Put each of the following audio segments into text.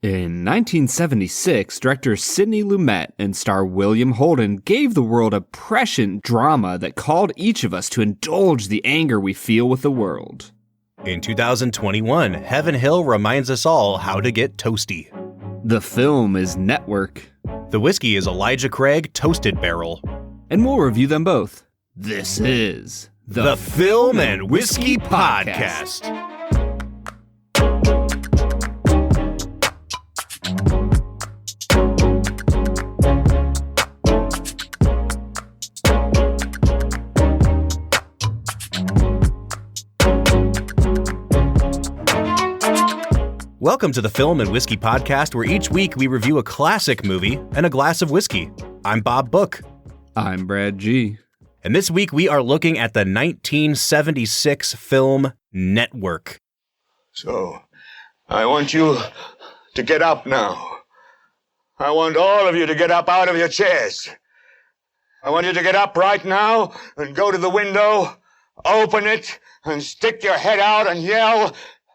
In 1976, director Sidney Lumet and star William Holden gave the world a prescient drama that called each of us to indulge the anger we feel with the world. In 2021, Heaven Hill reminds us all how to get toasty. The film is Network. The whiskey is Elijah Craig Toasted Barrel. And we'll review them both. This is The Film and Whiskey Podcast. Welcome to the Film and Whiskey Podcast, where each week we review a classic movie and a glass of whiskey. I'm Bob Book. I'm Brad G. And this week we are looking at the 1976 film Network. So, I want you to get up now. I want all of you to get up out of your chairs. I want you to get up right now and go to the window, open it, and stick your head out and yell,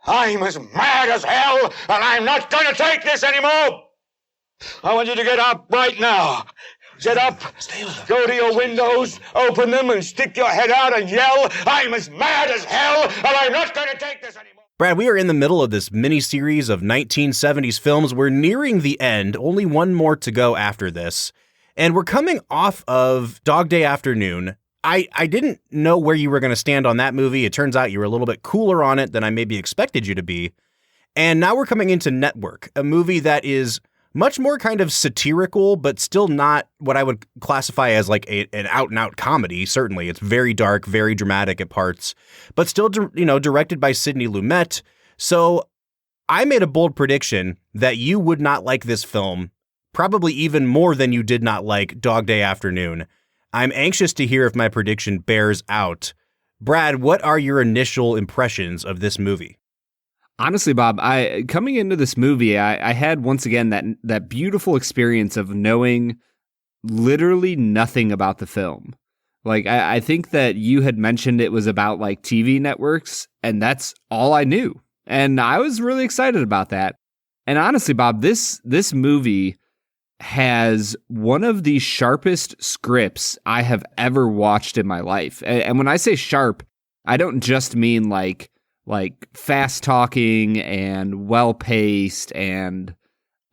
"I'm as mad as hell, and I'm not going to take this anymore!" I want you to get up right now. Get up, go to your windows, open them, and stick your head out and yell, "I'm as mad as hell, and I'm not going to take this anymore!" Brad, we are in the middle of this mini-series of 1970s films. We're nearing the end, only one more to go after this. And we're coming off of Dog Day Afternoon. I didn't know where you were going to stand on that movie. It turns out you were a little bit cooler on it than I maybe expected you to be. And now we're coming into Network, a movie that is much more kind of satirical, but still not what I would classify as like an out-and-out comedy. Certainly, it's very dark, very dramatic at parts, but still, directed by Sidney Lumet. So I made a bold prediction that you would not like this film, probably even more than you did not like Dog Day Afternoon. I'm anxious to hear if my prediction bears out. Brad, what are your initial impressions of this movie? Honestly, Bob, coming into this movie, I had once again that beautiful experience of knowing literally nothing about the film. Like, I think that you had mentioned it was about like TV networks, and that's all I knew. And I was really excited about that. And honestly, Bob, this movie has one of the sharpest scripts I have ever watched in my life. And when I say sharp, I don't just mean like fast talking and well paced and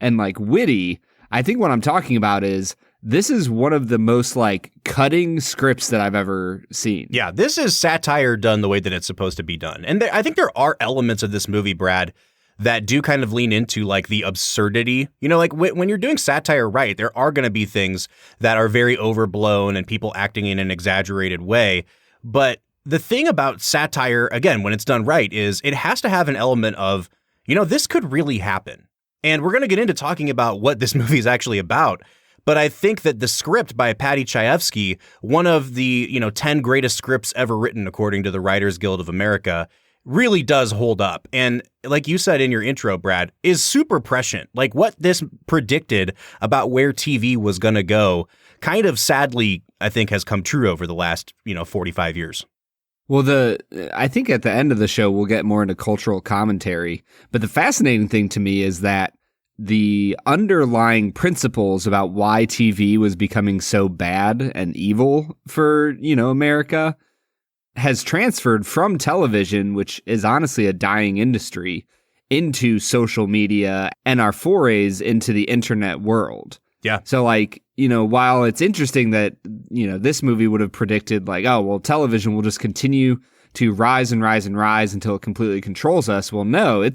like witty. I think what I'm talking about is this is one of the most like cutting scripts that I've ever seen. Yeah, this is satire done the way that it's supposed to be done. And I think there are elements of this movie, Brad, that do kind of lean into like the absurdity. You know, like when you're doing satire right, there are going to be things that are very overblown and people acting in an exaggerated way. But the thing about satire, again, when it's done right, is it has to have an element of, this could really happen. And we're going to get into talking about what this movie is actually about. But I think that the script by Paddy Chayefsky, one of the, 10 greatest scripts ever written, according to the Writers Guild of America, really does hold up. And like you said in your intro, Brad, is super prescient. Like what this predicted about where TV was going to go kind of sadly, I think, has come true over the last, 45 years. Well, I think at the end of the show, we'll get more into cultural commentary. But the fascinating thing to me is that the underlying principles about why TV was becoming so bad and evil for, America has transferred from television, which is honestly a dying industry, into social media and our forays into the internet world. Yeah. So while it's interesting that, this movie would have predicted like, oh, well, television will just continue to rise and rise and rise until it completely controls us. Well, no,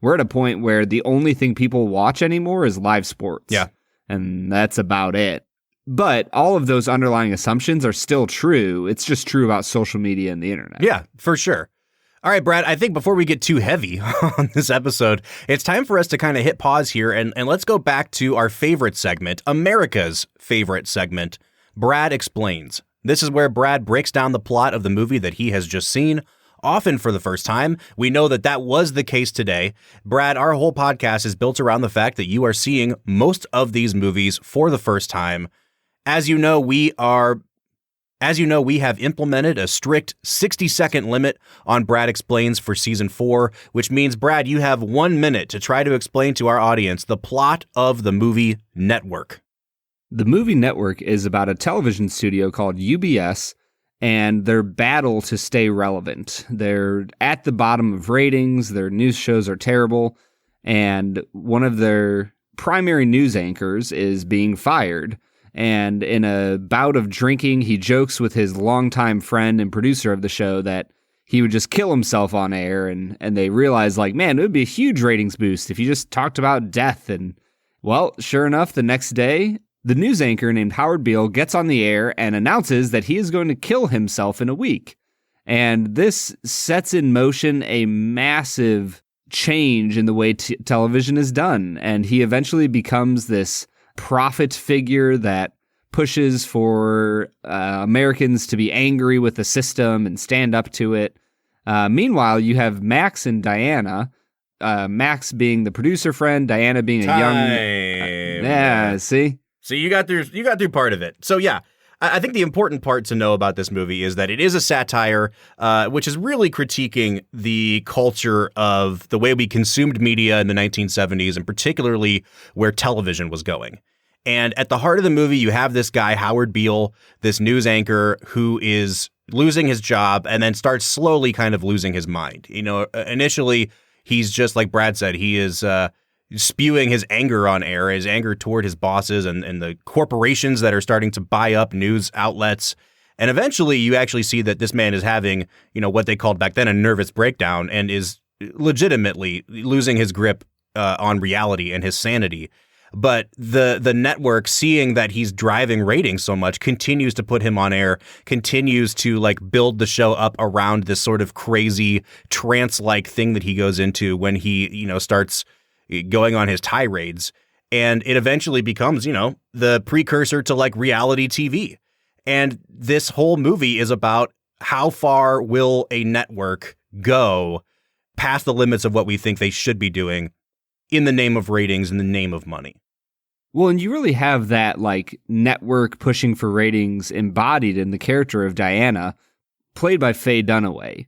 we're at a point where the only thing people watch anymore is live sports. Yeah. And that's about it. But all of those underlying assumptions are still true. It's just true about social media and the internet. Yeah, for sure. All right, Brad, I think before we get too heavy on this episode, it's time for us to kind of hit pause here and let's go back to our favorite segment, America's favorite segment, Brad Explains. This is where Brad breaks down the plot of the movie that he has just seen, often for the first time. We know that was the case today. Brad, our whole podcast is built around the fact that you are seeing most of these movies for the first time. As you know, we are As you know, we have implemented a strict 60-second limit on Brad Explains for Season 4, which means, Brad, you have 1 minute to try to explain to our audience the plot of the movie Network. The movie Network is about a television studio called UBS and their battle to stay relevant. They're at the bottom of ratings, their news shows are terrible, and one of their primary news anchors is being fired. And in a bout of drinking, he jokes with his longtime friend and producer of the show that he would just kill himself on air. And they realize, like, man, it would be a huge ratings boost if you just talked about death. And, well, sure enough, the next day, the news anchor named Howard Beale gets on the air and announces that he is going to kill himself in a week. And this sets in motion a massive change in the way television is done. And he eventually becomes this prophet figure that pushes for Americans to be angry with the system and stand up to it. Meanwhile, you have Max and Diana, Max being the producer friend, Diana being a young... see? So you got through part of it. So yeah, I think the important part to know about this movie is that it is a satire, which is really critiquing the culture of the way we consumed media in the 1970s, and particularly where television was going. And at the heart of the movie, you have this guy, Howard Beale, this news anchor who is losing his job and then starts slowly kind of losing his mind. You know, initially, he's just like Brad said, he is spewing his anger on air, his anger toward his bosses and the corporations that are starting to buy up news outlets. And eventually, you actually see that this man is having, you know, what they called back then a nervous breakdown and is legitimately losing his grip on reality and his sanity. But the network, seeing that he's driving ratings so much, continues to put him on air, continues to like build the show up around this sort of crazy trance-like thing that he goes into when he, you know, starts going on his tirades. And it eventually becomes, you know, the precursor to like reality TV. And this whole movie is about how far will a network go past the limits of what we think they should be doing in the name of ratings, in the name of money. Well, and you really have that like network pushing for ratings embodied in the character of Diana, played by Faye Dunaway.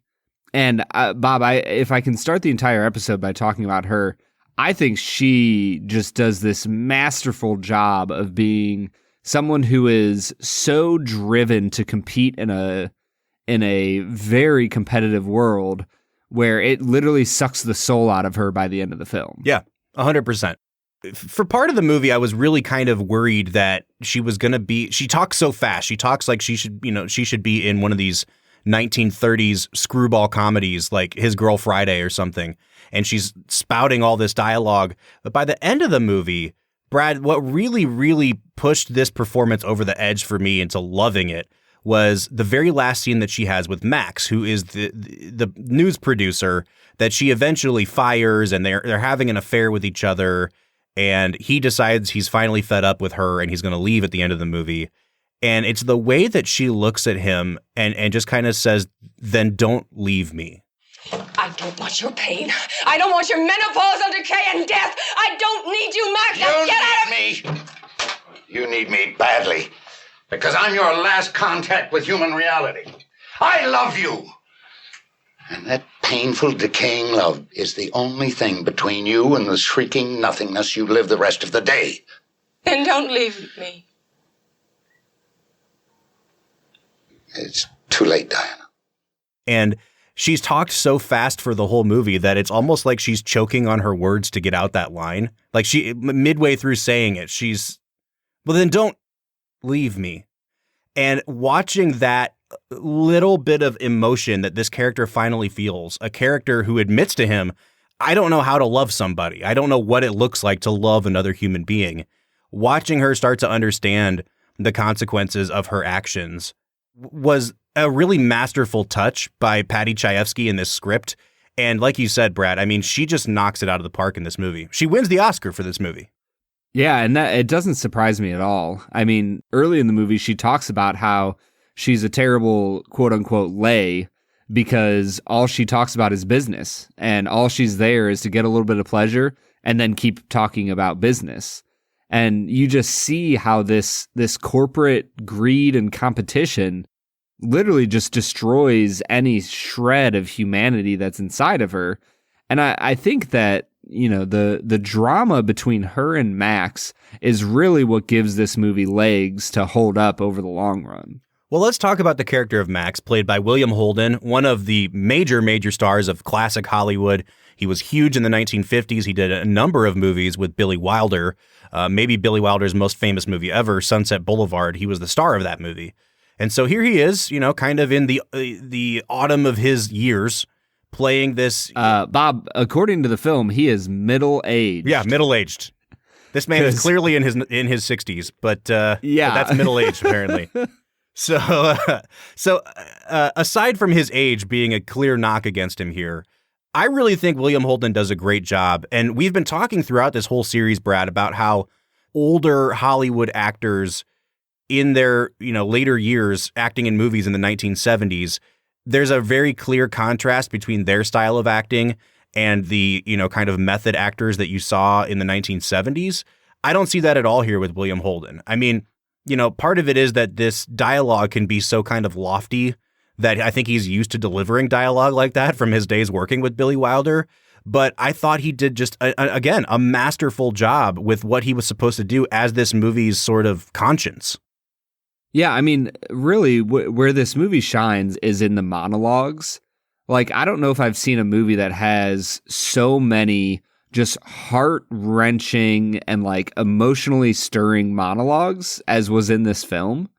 And Bob, if I can start the entire episode by talking about her, I think she just does this masterful job of being someone who is so driven to compete in a very competitive world where it literally sucks the soul out of her by the end of the film. Yeah, 100%. For part of the movie, I was really kind of worried that she was going to be, she talks so fast. She talks like she should be in one of these 1930s screwball comedies like His Girl Friday or something. And she's spouting all this dialogue. But by the end of the movie, Brad, what really, really pushed this performance over the edge for me into loving it was the very last scene that she has with Max, who is the news producer that she eventually fires, and they're having an affair with each other. And he decides he's finally fed up with her and he's going to leave at the end of the movie. And it's the way that she looks at him and just kind of says, then don't leave me. I don't want your pain. I don't want your menopausal decay and death. I don't need you, Max. Now get out of me. You need me badly. Because I'm your last contact with human reality. I love you. And that painful, decaying love is the only thing between you and the shrieking nothingness you live the rest of the day. Then don't leave me. It's too late, Diana. And she's talked so fast for the whole movie that it's almost like she's choking on her words to get out that line. Like she, midway through saying it, she's, well, then don't leave me. And watching that little bit of emotion that this character finally feels, a character who admits to him, I don't know how to love somebody. I don't know what it looks like to love another human being. Watching her start to understand the consequences of her actions was a really masterful touch by Patty Chayefsky in this script. And like you said, Brad, I mean, she just knocks it out of the park in this movie. She wins the Oscar for this movie. Yeah, and that it doesn't surprise me at all. I mean, early in the movie, she talks about how she's a terrible, quote unquote, lay because all she talks about is business. And all she's there is to get a little bit of pleasure and then keep talking about business. And you just see how this corporate greed and competition literally just destroys any shred of humanity that's inside of her. And I think that, the drama between her and Max is really what gives this movie legs to hold up over the long run. Well, let's talk about the character of Max, played by William Holden, one of the major stars of classic Hollywood. He was huge in the 1950s. He did a number of movies with Billy Wilder, maybe Billy Wilder's most famous movie ever, Sunset Boulevard. He was the star of that movie. And so here he is, kind of in the autumn of his years, playing this. Bob, according to the film, he is middle-aged. Yeah, middle-aged. This man is clearly in his 60s, but but that's middle-aged apparently. So aside from his age being a clear knock against him here, I really think William Holden does a great job. And we've been talking throughout this whole series, Brad, about how older Hollywood actors in their, later years acting in movies in the 1970s, there's a very clear contrast between their style of acting and the, kind of method actors that you saw in the 1970s. I don't see that at all here with William Holden. I mean, part of it is that this dialogue can be so kind of lofty that I think he's used to delivering dialogue like that from his days working with Billy Wilder. But I thought he did just, a masterful job with what he was supposed to do as this movie's sort of conscience. Yeah, I mean, really, where this movie shines is in the monologues. Like, I don't know if I've seen a movie that has so many just heart-wrenching and, emotionally stirring monologues as was in this film,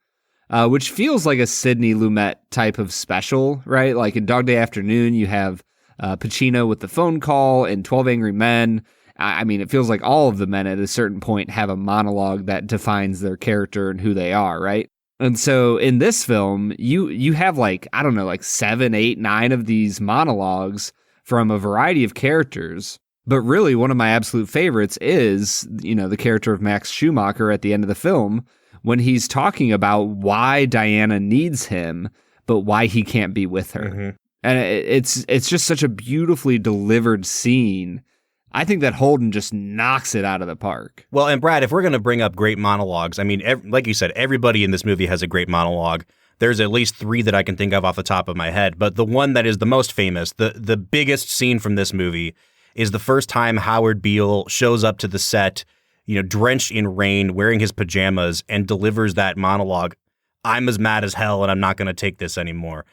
which feels like a Sidney Lumet type of special, right? Like, in Dog Day Afternoon, you have Pacino with the phone call. In 12 Angry Men, I mean, it feels like all of the men at a certain point have a monologue that defines their character and who they are, right? And so in this film, you have 7, 8, 9 of these monologues from a variety of characters. But really, one of my absolute favorites is, the character of Max Schumacher at the end of the film when he's talking about why Diana needs him, but why he can't be with her. Mm-hmm. And it's just such a beautifully delivered scene. I think that Holden just knocks it out of the park. Well, and Brad, if we're going to bring up great monologues, I mean, like you said, everybody in this movie has a great monologue. There's at least 3 that I can think of off the top of my head. But the one that is the most famous, the biggest scene from this movie, is the first time Howard Beale shows up to the set, drenched in rain, wearing his pajamas, and delivers that monologue. I'm as mad as hell, and I'm not going to take this anymore.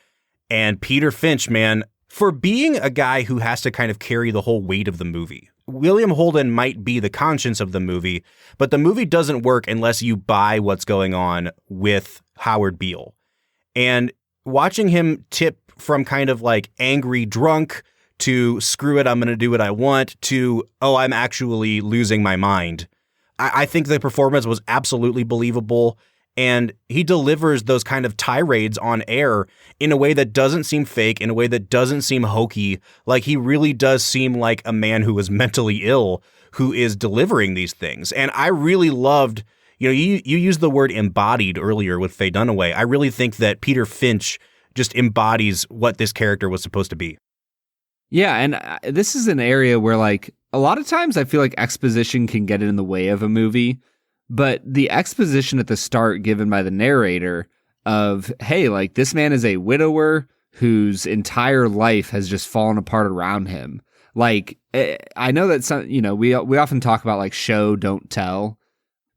And Peter Finch, man, for being a guy who has to kind of carry the whole weight of the movie, William Holden might be the conscience of the movie, but the movie doesn't work unless you buy what's going on with Howard Beale. And watching him tip from kind of angry drunk to screw it, I'm going to do what I want, to, oh, I'm actually losing my mind. I think the performance was absolutely believable. And he delivers those kind of tirades on air in a way that doesn't seem fake, in a way that doesn't seem hokey. Like, he really does seem like a man who is mentally ill, who is delivering these things. And I really loved, you used the word embodied earlier with Faye Dunaway. I really think that Peter Finch just embodies what this character was supposed to be. Yeah, and this is an area where, a lot of times I feel like exposition can get in the way of a movie. But the exposition at the start given by the narrator of, hey, this man is a widower whose entire life has just fallen apart around him. I know that some, we often talk about show, don't tell.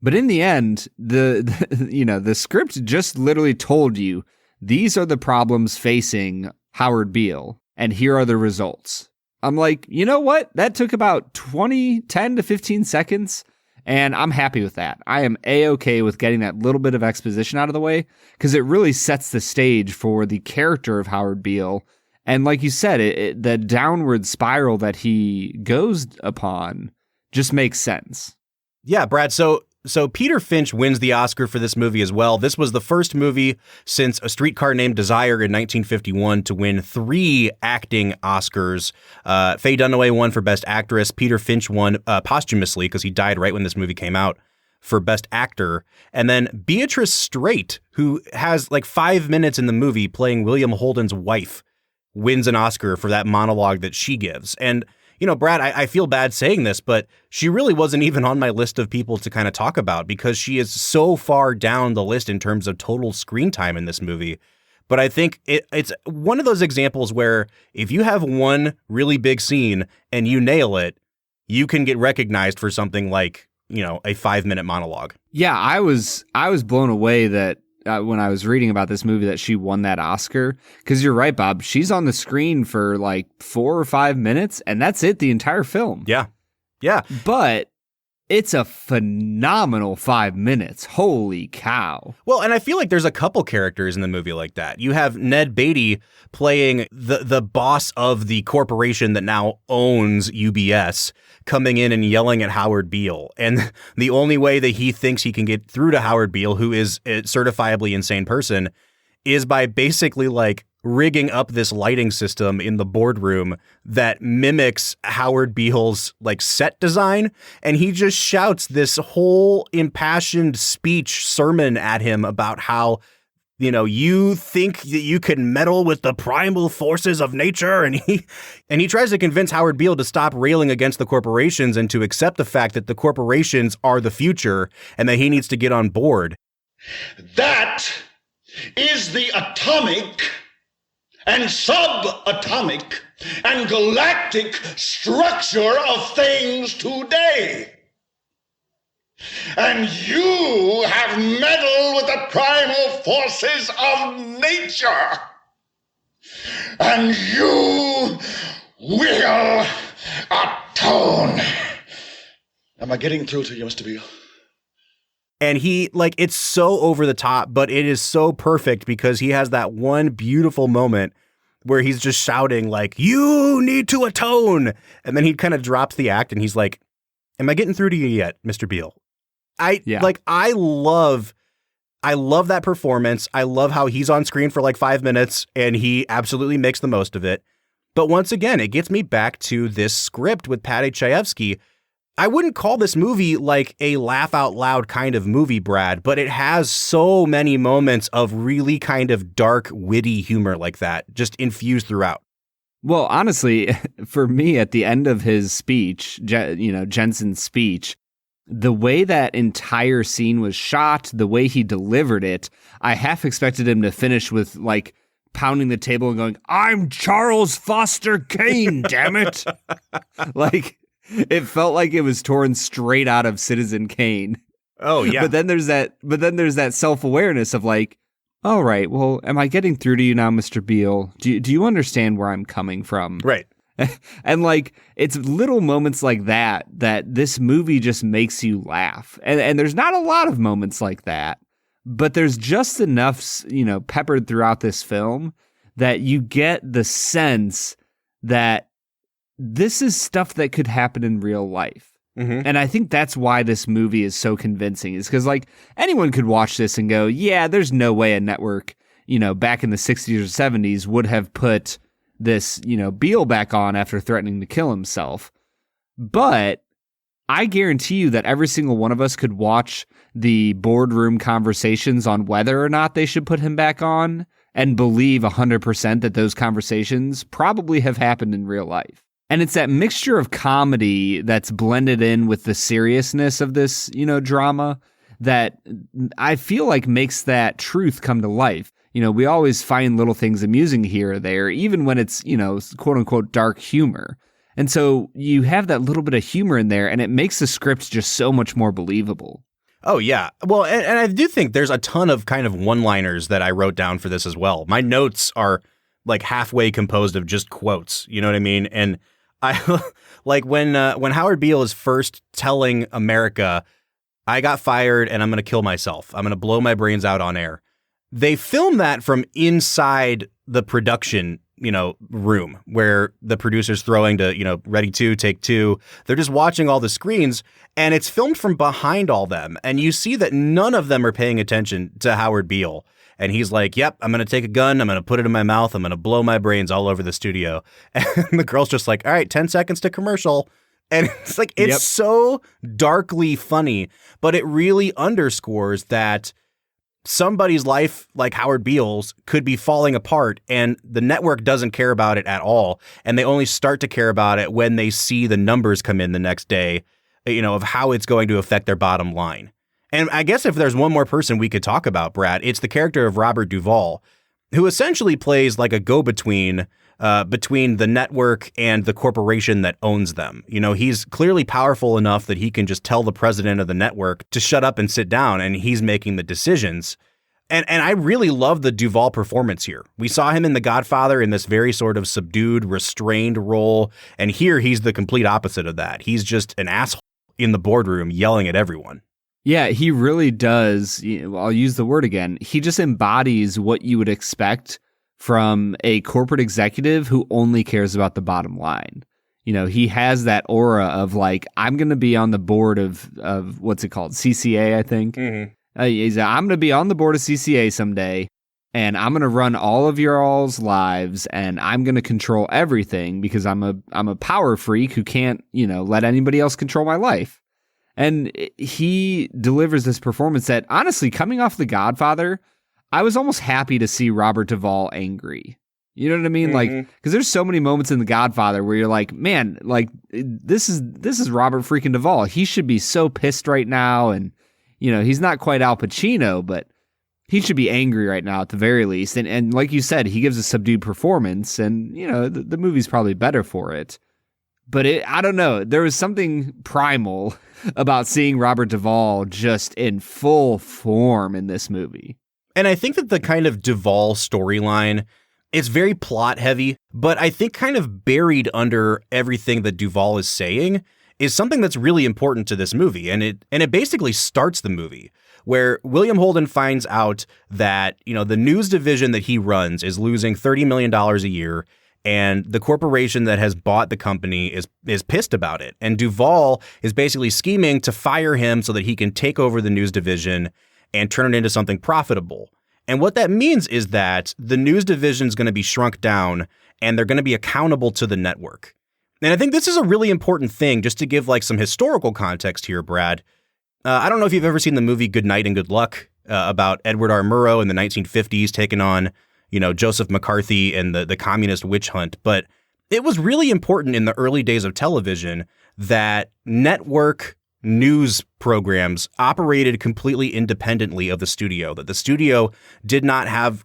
But in the end, the script just literally told you, these are the problems facing Howard Beale, and here are the results. I'm like, you know what? That took about 10 to 15 seconds. And I'm happy with that. I am A-okay with getting that little bit of exposition out of the way because it really sets the stage for the character of Howard Beale. And like you said, the downward spiral that he goes upon just makes sense. Yeah, Brad. So Peter Finch wins the Oscar for this movie as well. This was the first movie since A Streetcar Named Desire in 1951 to win 3 acting Oscars. Faye Dunaway won for Best Actress. Peter Finch won posthumously because he died right when this movie came out for Best Actor. And then Beatrice Straight, who has 5 minutes in the movie playing William Holden's wife, wins an Oscar for that monologue that she gives. And Brad, I feel bad saying this, but she really wasn't even on my list of people to kind of talk about because she is so far down the list in terms of total screen time in this movie. But I think it's one of those examples where if you have one really big scene and you nail it, you can get recognized for something like, you know, a 5-minute monologue. Yeah, I was blown away that when I was reading about this movie that she won that Oscar, because you're right, Bob. She's on the screen for like 4 or 5 minutes, and that's it, the entire film. Yeah. Yeah. But it's a phenomenal 5 minutes. Holy cow. Well, and I feel like there's a couple characters in the movie like that. You have Ned Beatty playing the boss of the corporation that now owns UBS, coming in and yelling at Howard Beale. And the only way that he thinks he can get through to Howard Beale, who is a certifiably insane person, is by basically like rigging up this lighting system in the boardroom that mimics Howard Beale's like set design. And he just shouts this whole impassioned speech sermon at him about how, you know, you think that you can meddle with the primal forces of nature. And he tries to convince Howard Beale to stop railing against the corporations and to accept the fact that the corporations are the future and that he needs to get on board. That is the atomic and subatomic and galactic structure of things today. And you have meddled with the primal forces of nature. And you will atone. Am I getting through to you, Mr. Beale? And he, like, it's so over the top, but it is so perfect because he has that one beautiful moment where he's just shouting, like, you need to atone. And then he kind of drops the act and he's like, am I getting through to you yet, Mr. Beale? I love that performance. I love how he's on screen for like 5 minutes and he absolutely makes the most of it. But once again, it gets me back to this script with Paddy Chayefsky. I wouldn't call this movie like a laugh out loud kind of movie, Brad, but it has so many moments of really kind of dark, witty humor like that, just infused throughout. Well, honestly, for me, at the end of his speech, Jensen's speech, the way that entire scene was shot, the way he delivered it, I half expected him to finish with like pounding the table and going, "I'm Charles Foster Kane, damn it." Like, it felt like it was torn straight out of Citizen Kane. Oh yeah. But then there's that self-awareness of like, all right, well, am I getting through to you now, Mr. Beale? Do you understand where I'm coming from? Right. And like, it's little moments like that this movie just makes you laugh. And there's not a lot of moments like that, but there's just enough, peppered throughout this film that you get the sense that this is stuff that could happen in real life. Mm-hmm. And I think that's why this movie is so convincing, is because like anyone could watch this and go, yeah, there's no way a network, back in the 60s or 70s would have put this, Beale back on after threatening to kill himself. But I guarantee you that every single one of us could watch the boardroom conversations on whether or not they should put him back on and believe 100% that those conversations probably have happened in real life. And it's that mixture of comedy that's blended in with the seriousness of this, drama that I feel like makes that truth come to life. We always find little things amusing here or there, even when it's, quote unquote, dark humor. And so you have that little bit of humor in there and it makes the script just so much more believable. Oh, yeah. Well, and I do think there's a ton of kind of one-liners that I wrote down for this as well. My notes are like halfway composed of just quotes. You know what I mean? And I like when Howard Beale is first telling America, I got fired and I'm going to kill myself. I'm going to blow my brains out on air. They film that from inside the production, room where the producer's throwing to, ready to take two. They're just watching all the screens and it's filmed from behind all them. And you see that none of them are paying attention to Howard Beale. And he's like, yep, I'm going to take a gun. I'm going to put it in my mouth. I'm going to blow my brains all over the studio. And the girl's just like, all right, 10 seconds to commercial. And it's like, it's so darkly funny, but it really underscores that somebody's life like Howard Beale's could be falling apart and the network doesn't care about it at all. And they only start to care about it when they see the numbers come in the next day, of how it's going to affect their bottom line. And I guess if there's one more person we could talk about, Brad, it's the character of Robert Duvall. who essentially plays like a go-between between the network and the corporation that owns them. You know, he's clearly powerful enough that he can just tell the president of the network to shut up and sit down, and he's making the decisions. And I really love the Duvall performance here. We saw him in The Godfather in this very sort of subdued, restrained role, and here he's the complete opposite of that. He's just an asshole in the boardroom yelling at everyone. Yeah, he really does. I'll use the word again. He just embodies what you would expect from a corporate executive who only cares about the bottom line. You know, he has that aura of like, I'm going to be on the board of what's it called? CCA, I think. Mm-hmm. I'm going to be on the board of CCA someday, and I'm going to run all of your all's lives, and I'm going to control everything because I'm a power freak who can't, let anybody else control my life. And he delivers this performance that, honestly, coming off The Godfather, I was almost happy to see Robert Duvall angry. You know what I mean? Mm-hmm. Like, because there's so many moments in The Godfather where you're like, man, like this is Robert freaking Duvall. He should be so pissed right now, and he's not quite Al Pacino, but he should be angry right now at the very least. And like you said, he gives a subdued performance, and the movie's probably better for it. But I don't know. There was something primal about seeing Robert Duvall just in full form in this movie. And I think that the kind of Duvall storyline, it's very plot heavy, but I think kind of buried under everything that Duvall is saying is something that's really important to this movie. And it basically starts the movie where William Holden finds out that, the news division that he runs is losing $30 million a year. And the corporation that has bought the company is pissed about it. And Duvall is basically scheming to fire him so that he can take over the news division and turn it into something profitable. And what that means is that the news division is going to be shrunk down and they're going to be accountable to the network. And I think this is a really important thing, just to give like some historical context here, Brad. I don't know if you've ever seen the movie Good Night and Good Luck about Edward R. Murrow in the 1950s taking on, Joseph McCarthy and the communist witch hunt. But it was really important in the early days of television that network news programs operated completely independently of the studio, that the studio did not have,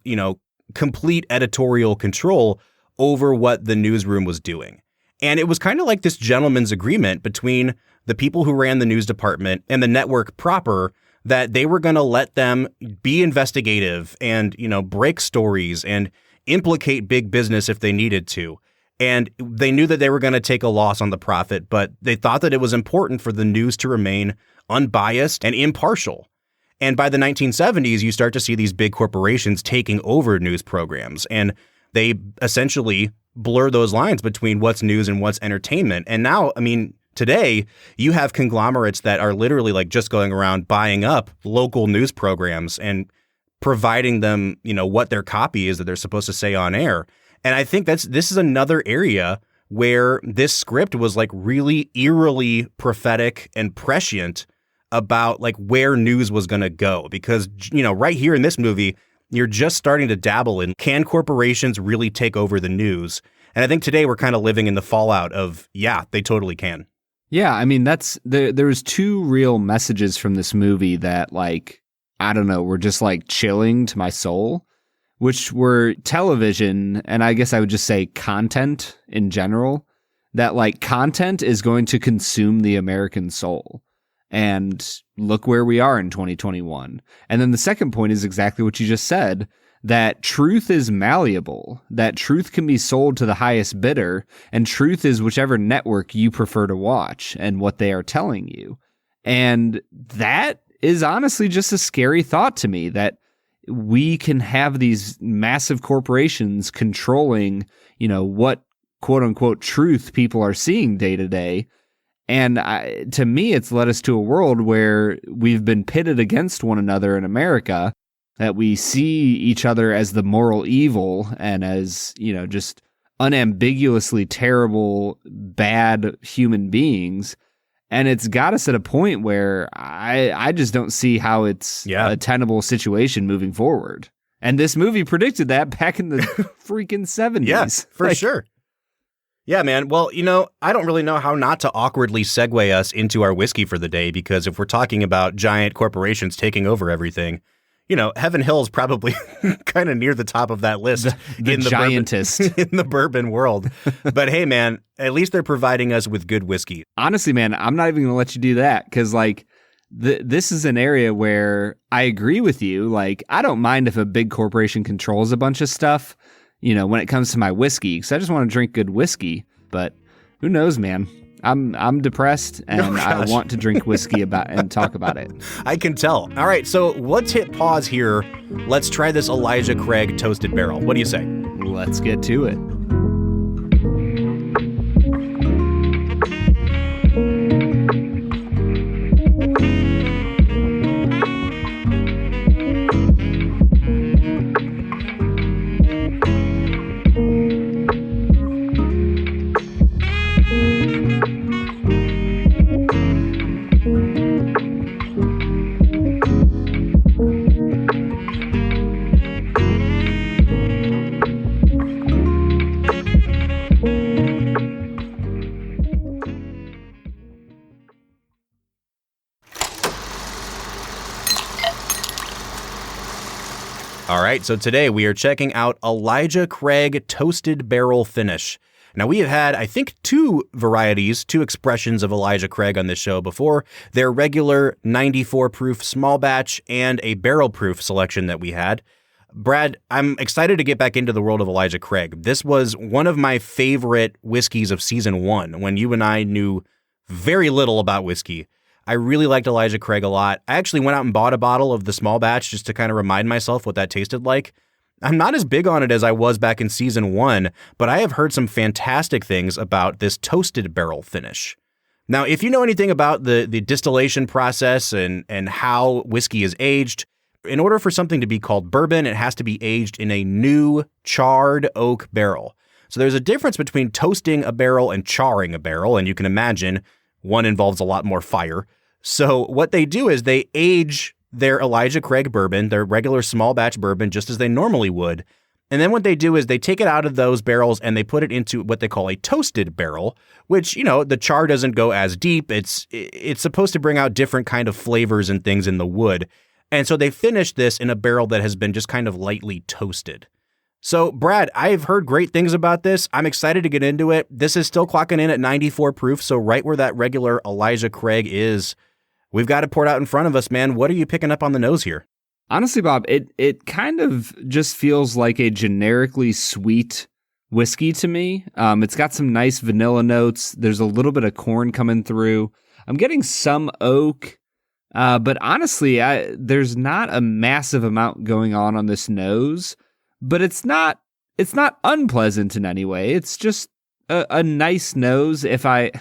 complete editorial control over what the newsroom was doing. And it was kind of like this gentleman's agreement between the people who ran the news department and the network proper, that they were going to let them be investigative and, break stories and implicate big business if they needed to. And they knew that they were going to take a loss on the profit, but they thought that it was important for the news to remain unbiased and impartial. And by the 1970s, you start to see these big corporations taking over news programs, and they essentially blur those lines between what's news and what's entertainment. And now, today, you have conglomerates that are literally like just going around buying up local news programs and providing them, what their copy is that they're supposed to say on air. And I think this is another area where this script was like really eerily prophetic and prescient about like where news was going to go. Because, right here in this movie, you're just starting to dabble in, can corporations really take over the news? And I think today we're kind of living in the fallout of, yeah, they totally can. Yeah, there was two real messages from this movie that, like, I don't know, were just like chilling to my soul, which were television, and I guess I would just say content in general, that like content is going to consume the American soul. And look where we are in 2021. And then the second point is exactly what you just said, that truth is malleable, that truth can be sold to the highest bidder, and truth is whichever network you prefer to watch and what they are telling you. And that is honestly just a scary thought to me, that we can have these massive corporations controlling, what quote unquote truth people are seeing day to day. And to me, it's led us to a world where we've been pitted against one another in America, that we see each other as the moral evil and as, just unambiguously terrible, bad human beings. And it's got us at a point where I just don't see how it's a tenable situation moving forward. And this movie predicted that back in the freaking 70s. Yes, for sure. Yeah, man. Well, I don't really know how not to awkwardly segue us into our whiskey for the day, because if we're talking about giant corporations taking over everything, Heaven Hill is probably kind of near the top of that list. The giantest. In the bourbon world. But hey, man, at least they're providing us with good whiskey. Honestly, man, I'm not even going to let you do that because, like, this is an area where I agree with you. Like, I don't mind if a big corporation controls a bunch of stuff, when it comes to my whiskey, because I just want to drink good whiskey. But who knows, man? I'm depressed, and I want to drink whiskey and talk about it. I can tell. All right, so let's hit pause here. Let's try this Elijah Craig Toasted Barrel. What do you say? Let's get to it. All right, so today we are checking out Elijah Craig Toasted Barrel Finish. Now, we have had, I think, two expressions of Elijah Craig on this show before. Their regular 94 proof small batch and a barrel proof selection that we had. Brad, I'm excited to get back into the world of Elijah Craig. This was one of my favorite whiskeys of season 1 when you and I knew very little about whiskey. I really liked Elijah Craig a lot. I actually went out and bought a bottle of the small batch just to kind of remind myself what that tasted like. I'm not as big on it as I was back in season 1, but I have heard some fantastic things about this toasted barrel finish. Now, if you know anything about the distillation process and how whiskey is aged, in order for something to be called bourbon, it has to be aged in a new charred oak barrel. So there's a difference between toasting a barrel and charring a barrel, and you can imagine one involves a lot more fire. So what they do is they age their Elijah Craig bourbon, their regular small batch bourbon, just as they normally would. And then what they do is they take it out of those barrels and they put it into what they call a toasted barrel, which, the char doesn't go as deep. It's supposed to bring out different kind of flavors and things in the wood. And so they finish this in a barrel that has been just kind of lightly toasted. So, Brad, I've heard great things about this. I'm excited to get into it. This is still clocking in at 94 proof, so right where that regular Elijah Craig is. We've got it poured out in front of us, man. What are you picking up on the nose here? Honestly, Bob, it kind of just feels like a generically sweet whiskey to me. It's got some nice vanilla notes. There's a little bit of corn coming through. I'm getting some oak, but honestly, there's not a massive amount going on this nose. But it's not unpleasant in any way. It's just a nice nose. If I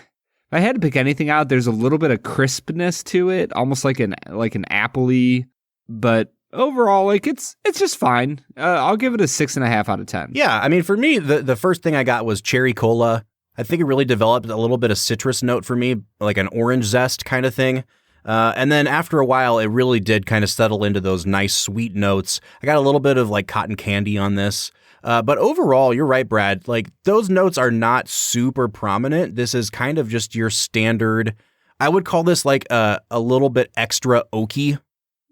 had to pick anything out, there's a little bit of crispness to it, almost like an appley. But overall, it's just fine. I'll give it a 6.5 out of 10. Yeah, I mean, for me, the first thing I got was cherry cola. I think it really developed a little bit of citrus note for me, like an orange zest kind of thing. And then after a while, it really did kind of settle into those nice sweet notes. I got a little bit of like cotton candy on this. But overall, you're right, Brad. Like those notes are not super prominent. This is kind of just your standard. I would call this like a little bit extra oaky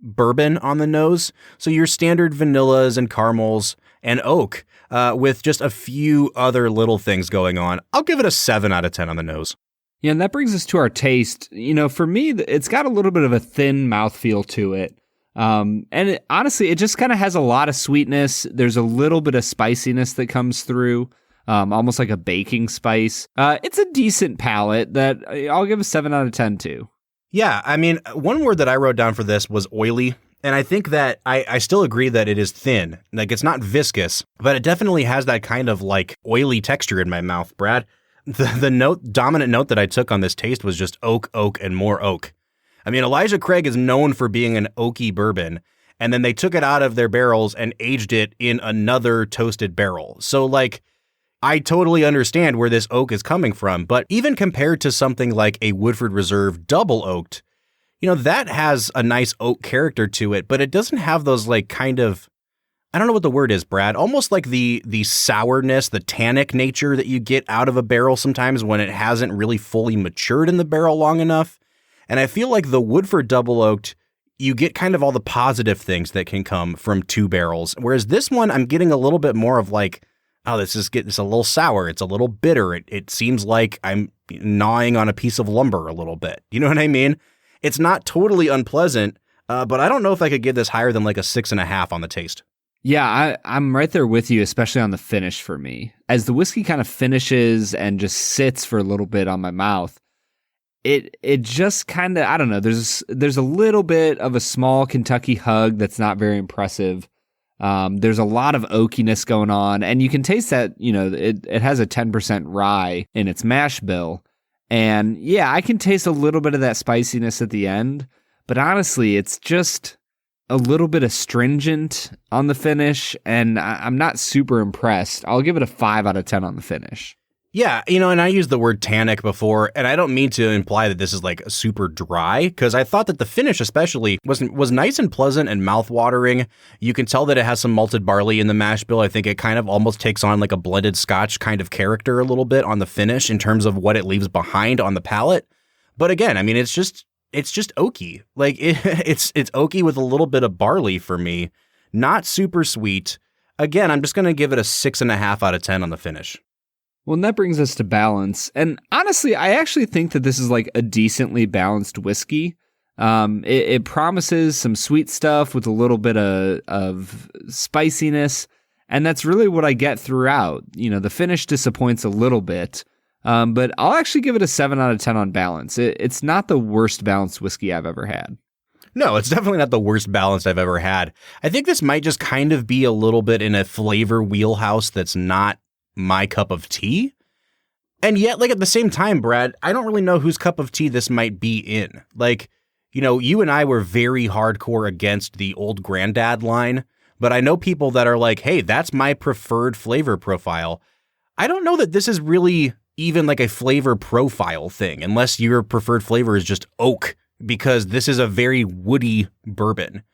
bourbon on the nose. So your standard vanillas and caramels and oak with just a few other little things going on. I'll give it a 7 out of 10 on the nose. Yeah, and that brings us to our taste. For me, it's got a little bit of a thin mouthfeel to it. And honestly, it just kind of has a lot of sweetness. There's a little bit of spiciness that comes through, almost like a baking spice. It's a decent palate that I'll give a 7 out of 10 to. Yeah, I mean, one word that I wrote down for this was oily. And I think that I still agree that it is thin. Like, it's not viscous, but it definitely has that kind of like oily texture in my mouth, Brad. The dominant note that I took on this taste was just oak, and more oak. I mean, Elijah Craig is known for being an oaky bourbon, and then they took it out of their barrels and aged it in another toasted barrel. So, like, I totally understand where this oak is coming from, but even compared to something like a Woodford Reserve double oaked, that has a nice oak character to it, but it doesn't have those, like, kind of, I don't know what the word is, Brad, almost like the sourness, the tannic nature that you get out of a barrel sometimes when it hasn't really fully matured in the barrel long enough. And I feel like the Woodford double oaked, you get kind of all the positive things that can come from 2 barrels. Whereas this one, I'm getting a little bit more of like, oh, this is getting a little sour. It's a little bitter. It seems like I'm gnawing on a piece of lumber a little bit. You know what I mean? It's not totally unpleasant, but I don't know if I could give this higher than like a 6.5 on the taste. Yeah, I'm right there with you, especially on the finish for me. As the whiskey kind of finishes and just sits for a little bit on my mouth, it just kind of, I don't know, there's a little bit of a small Kentucky hug that's not very impressive. There's a lot of oakiness going on, and you can taste that, it has a 10% rye in its mash bill. And yeah, I can taste a little bit of that spiciness at the end, but honestly, it's just a little bit astringent on the finish, and I'm not super impressed. I'll give it a 5 out of 10 on the finish. Yeah, and I used the word tannic before, and I don't mean to imply that this is like super dry, because I thought that the finish especially was nice and pleasant and mouth-watering. You can tell that it has some malted barley in the mash bill. I think it kind of almost takes on like a blended scotch kind of character a little bit on the finish in terms of what it leaves behind on the palate. But again, I mean, it's just oaky. Like it's oaky with a little bit of barley for me. Not super sweet. Again, I'm just going to give it a 6.5 out of 10 on the finish. Well, and that brings us to balance. And honestly, I actually think that this is like a decently balanced whiskey. It promises some sweet stuff with a little bit of spiciness. And that's really what I get throughout. The finish disappoints a little bit. But I'll actually give it a 7 out of 10 on balance. It's not the worst balanced whiskey I've ever had. No, it's definitely not the worst balanced I've ever had. I think this might just kind of be a little bit in a flavor wheelhouse that's not my cup of tea. And yet, like, at the same time, Brad, I don't really know whose cup of tea this might be in. Like, you and I were very hardcore against the old granddad line, but I know people that are like, hey, that's my preferred flavor profile. I don't know that this is really even like a flavor profile thing, unless your preferred flavor is just oak, because this is a very woody bourbon.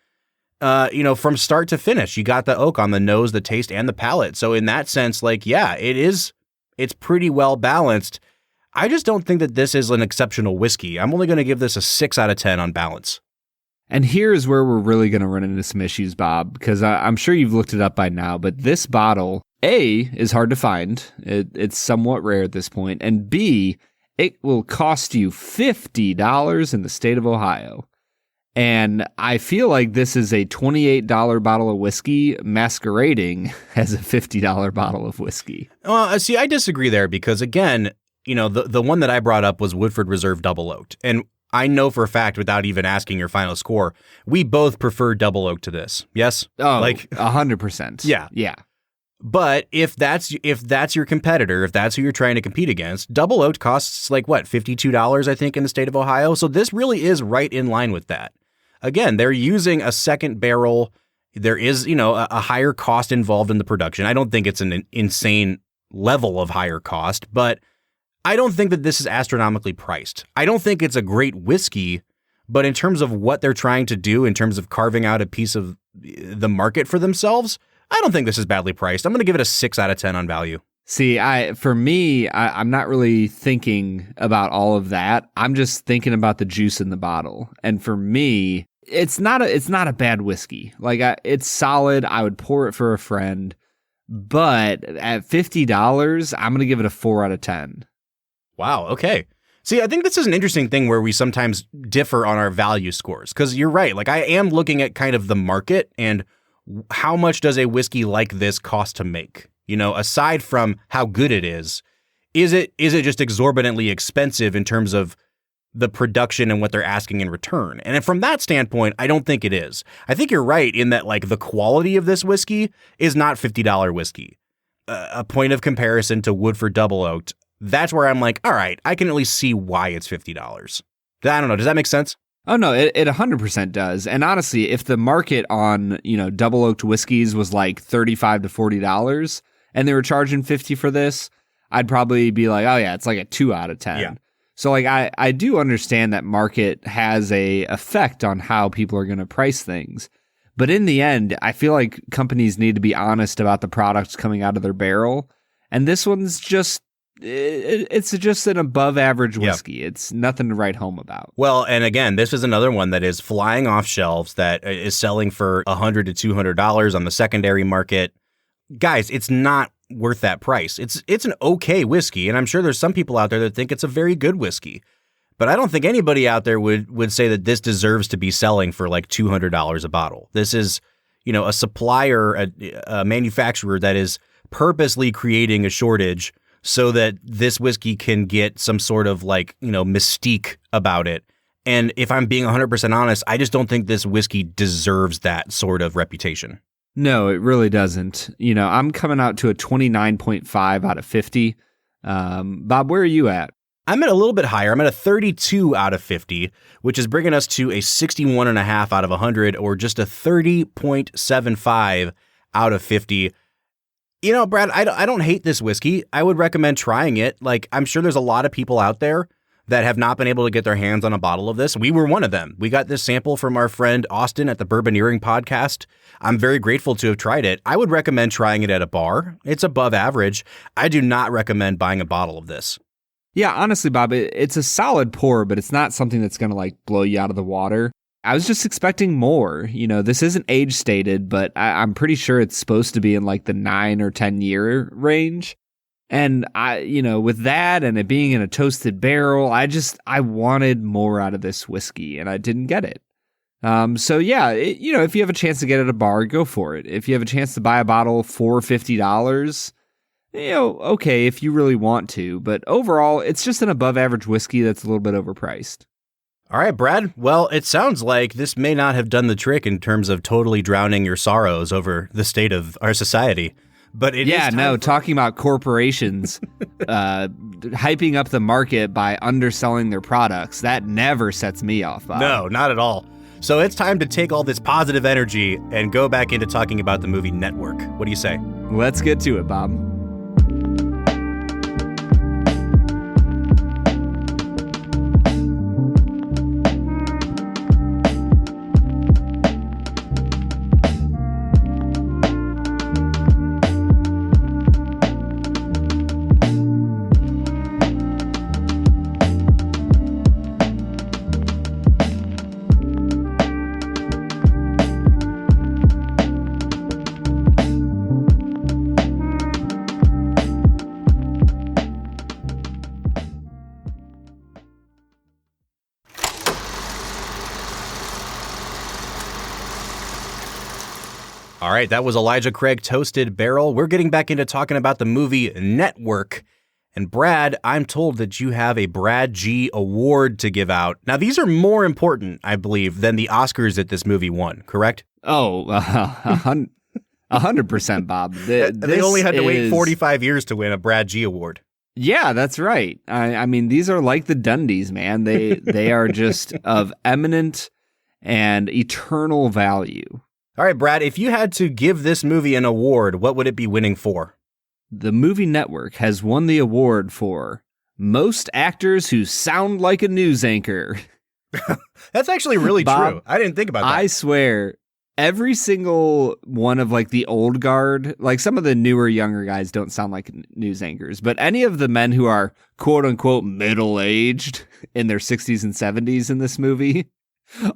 From start to finish, you got the oak on the nose, the taste, and the palate. So in that sense, like, yeah, it's pretty well balanced. I just don't think that this is an exceptional whiskey. I'm only going to give this a 6 out of 10 on balance. And here is where we're really going to run into some issues, Bob, because I'm sure you've looked it up by now, but this bottle, A, is hard to find. It's somewhat rare at this point. And B, it will cost you $50 in the state of Ohio. And I feel like this is a $28 bottle of whiskey masquerading as a $50 bottle of whiskey. Well, see, I disagree there because, again, the one that I brought up was Woodford Reserve Double Oaked. And I know for a fact, without even asking your final score, we both prefer Double Oaked to this. Yes? Oh, like 100%. Yeah. Yeah. But if that's your competitor, if that's who you're trying to compete against, Double Oaked costs like what, $52, I think, in the state of Ohio. So this really is right in line with that. Again, they're using a second barrel. There is, a higher cost involved in the production. I don't think it's an insane level of higher cost, but I don't think that this is astronomically priced. I don't think it's a great whiskey, but in terms of what they're trying to do, in terms of carving out a piece of the market for themselves, I don't think this is badly priced. I'm going to give it a 6 out of 10 on value. See, I'm not really thinking about all of that. I'm just thinking about the juice in the bottle. And for me, it's not a bad whiskey. Like, it's solid. I would pour it for a friend. But at $50, I'm going to give it a 4 out of 10. Wow. Okay. See, I think this is an interesting thing where we sometimes differ on our value scores. Because you're right. Like, I am looking at kind of the market and how much does a whiskey like this cost to make? Aside from how good it is it just exorbitantly expensive in terms of the production and what they're asking in return? And from that standpoint, I don't think it is. I think you're right in that, like, the quality of this whiskey is not $50 whiskey. A point of comparison to Woodford Double Oaked, that's where I'm like, all right, I can at least see why it's $50. I don't know. Does that make sense? Oh, no, it 100% does. And honestly, if the market on, double oaked whiskeys was like $35 to $40 and they were charging $50 for this, I'd probably be like, oh yeah, it's like a 2 out of 10. Yeah. So like, I do understand that market has a effect on how people are going to price things. But in the end, I feel like companies need to be honest about the products coming out of their barrel. And this one's just it's just an above average whiskey. It's nothing to write home about. Well, and again, this is another one that is flying off shelves that is selling for $100 to $200 on the secondary market. Guys, it's not worth that price. It's an okay whiskey, and I'm sure there's some people out there that think it's a very good whiskey. But I don't think anybody out there would say that this deserves to be selling for like $200 a bottle. This is, a supplier, a manufacturer that is purposely creating a shortage so that this whiskey can get some sort of mystique about it. And if I'm being 100% honest, I just don't think this whiskey deserves that sort of reputation. No, it really doesn't. I'm coming out to a 29.5 out of 50. Bob, where are you at? I'm at a little bit higher. I'm at a 32 out of 50, which is bringing us to a 61.5 out of 100, or just a 30.75 out of 50. Brad, I don't hate this whiskey. I would recommend trying it. I'm sure there's a lot of people out there that have not been able to get their hands on a bottle of this. We were one of them. We got this sample from our friend Austin at the Bourboneering podcast. I'm very grateful to have tried it. I would recommend trying it at a bar. It's above average. I do not recommend buying a bottle of this. Yeah, honestly, Bob, it's a solid pour, but it's not something that's going to blow you out of the water. I was just expecting more. This isn't age stated, but I'm pretty sure it's supposed to be in the 9 or 10 year range. And with that and it being in a toasted barrel, I wanted more out of this whiskey, and I didn't get it. So yeah, if you have a chance to get it at a bar, go for it. If you have a chance to buy a bottle for $50, okay, if you really want to, but overall, it's just an above average whiskey that's a little bit overpriced. All right, Brad. Well, it sounds like this may not have done the trick in terms of totally drowning your sorrows over the state of our society. But talking about corporations hyping up the market by underselling their products, that never sets me off, Bob. No, not at all. So it's time to take all this positive energy and go back into talking about the movie Network. What do you say? Let's get to it, Bob. All right, that was Elijah Craig, Toasted Barrel. We're getting back into talking about the movie Network. And Brad, I'm told that you have a Brad G Award to give out. Now, these are more important, I believe, than the Oscars that this movie won, correct? Oh, 100%, Bob. They only had to wait 45 years to win a Brad G Award. Yeah, that's right. I mean, these are like the Dundies, man. They are just of eminent and eternal value. All right, Brad, if you had to give this movie an award, what would it be winning for? The Movie Network has won the award for Most Actors Who Sound Like a News Anchor. That's actually really Bob, true. I didn't think about that. I swear, every single one of the old guard, some of the newer, younger guys don't sound like news anchors, but any of the men who are quote unquote middle-aged in their 60s and 70s in this movie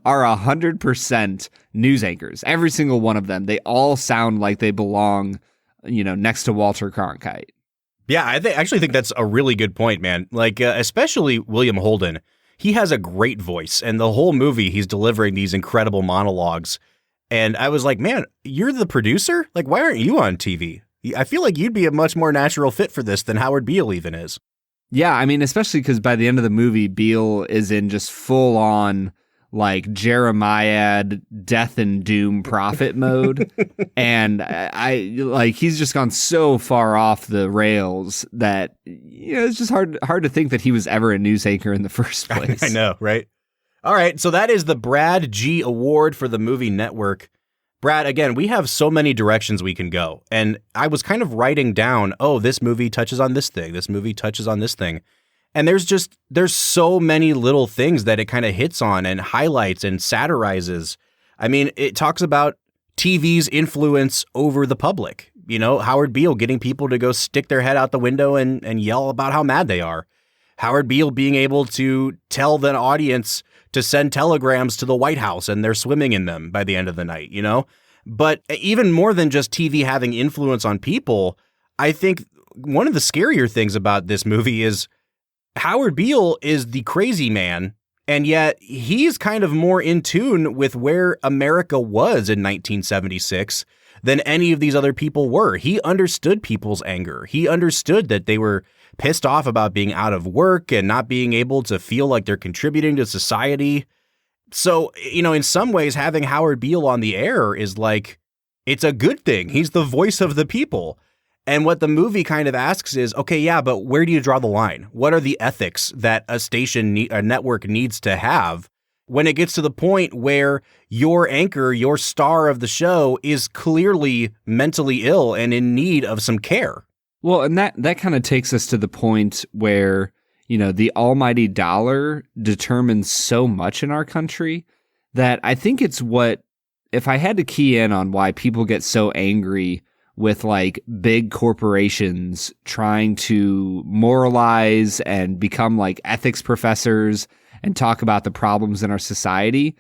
are 100% news anchors. Every single one of them. They all sound like they belong, next to Walter Cronkite. Yeah, I actually think that's a really good point, man. Especially William Holden. He has a great voice, and the whole movie he's delivering these incredible monologues. And I was like, man, you're the producer? Why aren't you on TV? I feel like you'd be a much more natural fit for this than Howard Beale even is. Yeah, I mean, especially because by the end of the movie, Beale is in just full on Jeremiah death and doom prophet mode. And he's just gone so far off the rails that, it's just hard to think that he was ever a news anchor in the first place. I know, right? All right. So that is the Brad G Award for the Movie Network. Brad, again, we have so many directions we can go. And I was kind of writing down, this movie touches on this thing. This movie touches on this thing. And there's so many little things that it kind of hits on and highlights and satirizes. I mean, it talks about TV's influence over the public. Howard Beale getting people to go stick their head out the window and yell about how mad they are. Howard Beale being able to tell the audience to send telegrams to the White House and they're swimming in them by the end of the night, But even more than just TV having influence on people, I think one of the scarier things about this movie is Howard Beale is the crazy man, and yet he's kind of more in tune with where America was in 1976 than any of these other people were. He understood people's anger. He understood that they were pissed off about being out of work and not being able to feel like they're contributing to society. So, in some ways, having Howard Beale on the air is like, it's a good thing. He's the voice of the people. And what the movie kind of asks is, okay, yeah, but where do you draw the line? What are the ethics that a network needs to have when it gets to the point where your anchor, your star of the show is clearly mentally ill and in need of some care? Well, and that kind of takes us to the point where, the almighty dollar determines so much in our country that I think it's if I had to key in on why people get so angry with like big corporations trying to moralize and become like ethics professors and talk about the problems in our society,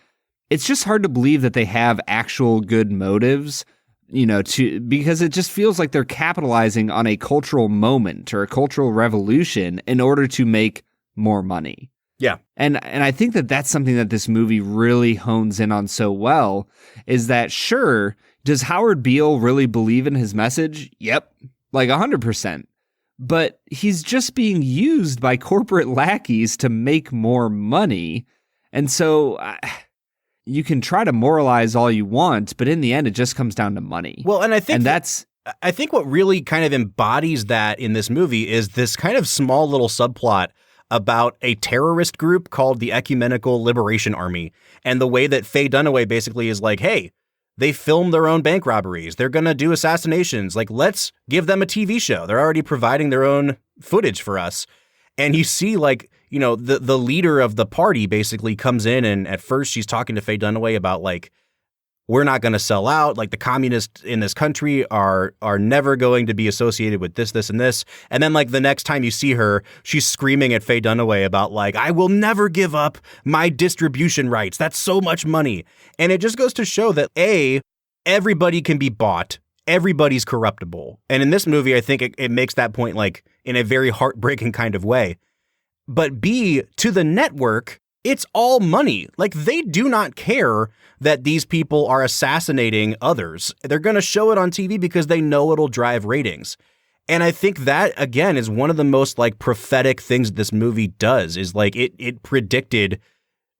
it's just hard to believe that they have actual good motives, because it just feels like they're capitalizing on a cultural moment or a cultural revolution in order to make more money. Yeah. And I think that that's something that this movie really hones in on so well, is that, sure, does Howard Beale really believe in his message? Yep, like 100%. But he's just being used by corporate lackeys to make more money. And so you can try to moralize all you want, but in the end, it just comes down to money. Well, and I think I think what really kind of embodies that in this movie is this kind of small little subplot about a terrorist group called the Ecumenical Liberation Army, and the way that Faye Dunaway basically is like, hey, they film their own bank robberies. They're going to do assassinations. Like, let's give them a TV show. They're already providing their own footage for us. And you see, like, the leader of the party basically comes in, and at first she's talking to Faye Dunaway about, like, we're not going to sell out. Like, the communists in this country are never going to be associated with this, this, and this. And then, like, the next time you see her, she's screaming at Faye Dunaway about, like, I will never give up my distribution rights. That's so much money. And it just goes to show that, A, everybody can be bought. Everybody's corruptible. And in this movie, I think it makes that point, like, in a very heartbreaking kind of way. But B, to the network, it's all money. Like, they do not care that these people are assassinating others. They're going to show it on TV because they know it'll drive ratings. And I think that, again, is one of the most, like, prophetic things this movie does, is, like, it predicted,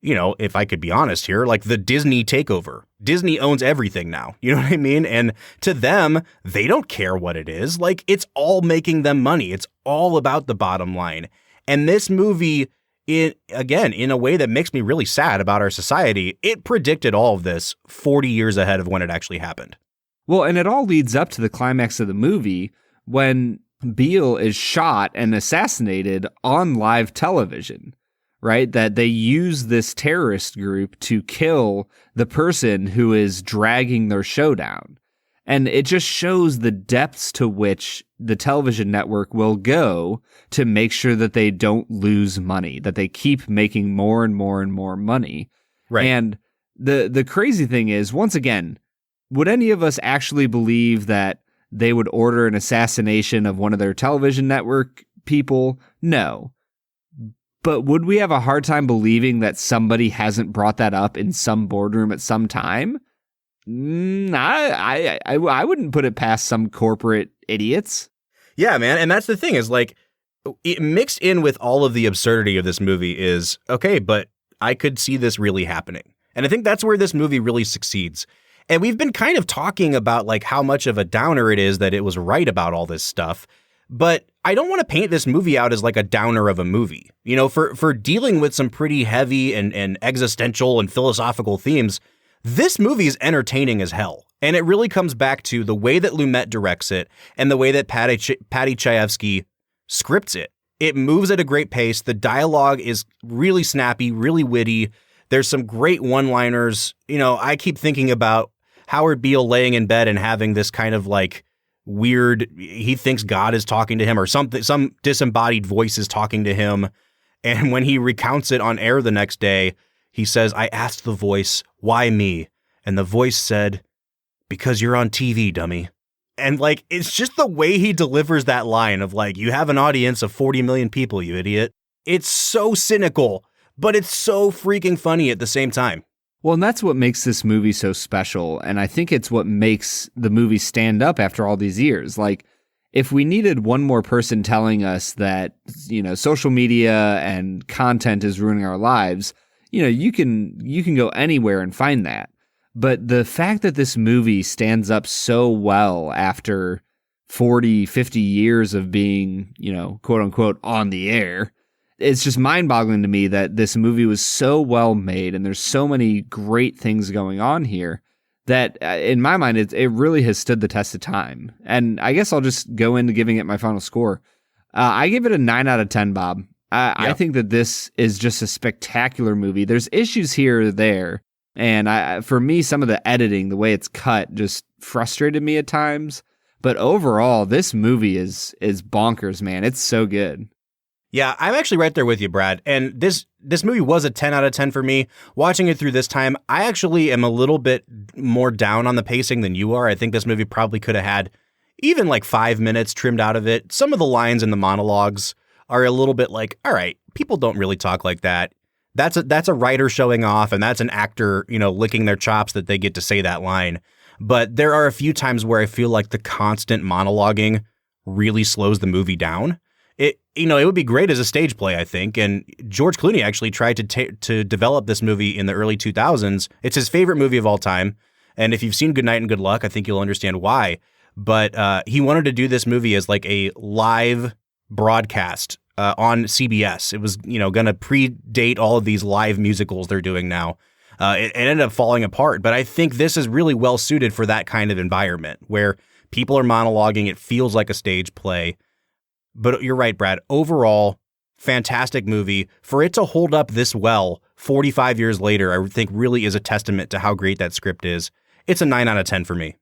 if I could be honest here, like, the Disney takeover. Disney owns everything now. You know what I mean? And to them, they don't care what it is. Like, it's all making them money. It's all about the bottom line. And this movie, in a way that makes me really sad about our society, it predicted all of this 40 years ahead of when it actually happened. Well, and it all leads up to the climax of the movie when Beale is shot and assassinated on live television, right? That they use this terrorist group to kill the person who is dragging their show down. And it just shows the depths to which the television network will go to make sure that they don't lose money, that they keep making more and more and more money. Right. And the crazy thing is, once again, would any of us actually believe that they would order an assassination of one of their television network people? No. But would we have a hard time believing that somebody hasn't brought that up in some boardroom at some time? I wouldn't put it past some corporate idiots. Yeah, man. And that's the thing, is like, it mixed in with all of the absurdity of this movie is, okay, but I could see this really happening. And I think that's where this movie really succeeds. And we've been kind of talking about, like, how much of a downer it is that it was right about all this stuff. But I don't want to paint this movie out as like a downer of a movie. For dealing with some pretty heavy and existential and philosophical themes, this movie is entertaining as hell. And it really comes back to the way that Lumet directs it and the way that Patty Chayefsky scripts it. It moves at a great pace. The dialogue is really snappy, really witty. There's some great one-liners. I keep thinking about Howard Beale laying in bed and having this kind of, like, weird, he thinks God is talking to him or something, some disembodied voice is talking to him. And when he recounts it on air the next day, he says, I asked the voice, why me? And the voice said, because you're on TV, dummy. And like, it's just the way he delivers that line of like, you have an audience of 40 million people, you idiot. It's so cynical, but it's so freaking funny at the same time. Well, and that's what makes this movie so special. And I think it's what makes the movie stand up after all these years. Like, if we needed one more person telling us that, you know, social media and content is ruining our lives, you know, you can go anywhere and find that. But the fact that this movie stands up so well after 40, 50 years of being, you know, quote unquote, on the air, it's just mind-boggling to me that this movie was so well made and there's so many great things going on here that, in my mind, it really has stood the test of time. And I guess I'll just go into giving it my final score. I give it a 9 out of 10, Bob. I think that this is just a spectacular movie. There's issues here or there. And for me, some of the editing, the way it's cut, just frustrated me at times. But overall, this movie is bonkers, man. It's so good. Yeah, I'm actually right there with you, Brad. And this movie was a 10 out of 10 for me. Watching it through this time, I actually am a little bit more down on the pacing than you are. I think this movie probably could have had even like 5 minutes trimmed out of it. Some of the lines in the monologues are a little bit like, all right, people don't really talk like that. That's a writer showing off, and that's an actor, you know, licking their chops that they get to say that line. But there are a few times where I feel like the constant monologuing really slows the movie down. It would be great as a stage play, I think. And George Clooney actually tried to develop this movie in the early 2000s. It's his favorite movie of all time. And if you've seen Good Night and Good Luck, I think you'll understand why. But he wanted to do this movie as like a live broadcast on CBS. It was, going to predate all of these live musicals they're doing now. It ended up falling apart. But I think this is really well suited for that kind of environment where people are monologuing. It feels like a stage play. But you're right, Brad. Overall, fantastic movie. For it to hold up this well 45 years later, I think really is a testament to how great that script is. It's a 9 out of 10 for me.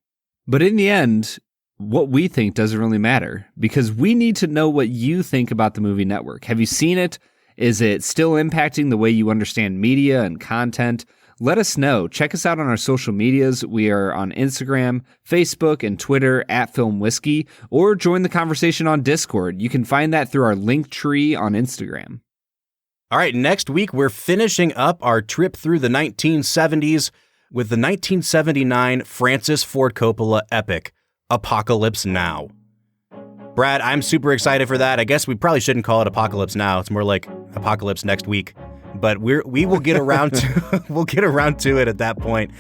But in the end, what we think doesn't really matter because we need to know what you think about the movie Network. Have you seen it? Is it still impacting the way you understand media and content? Let us know. Check us out on our social medias. We are on Instagram, Facebook, and Twitter @FilmWhiskey, or join the conversation on Discord. You can find that through our link tree on Instagram. All right, next week we're finishing up our trip through the 1970s with the 1979 Francis Ford Coppola epic, Apocalypse Now. Brad, I'm super excited for that. I guess we probably shouldn't call it Apocalypse Now. It's more like Apocalypse Next Week. But we will get around to we'll get around to it at that point.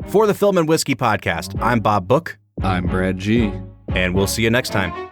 For the Film and Whiskey Podcast, I'm Bob Book. I'm Brad G. And we'll see you next time.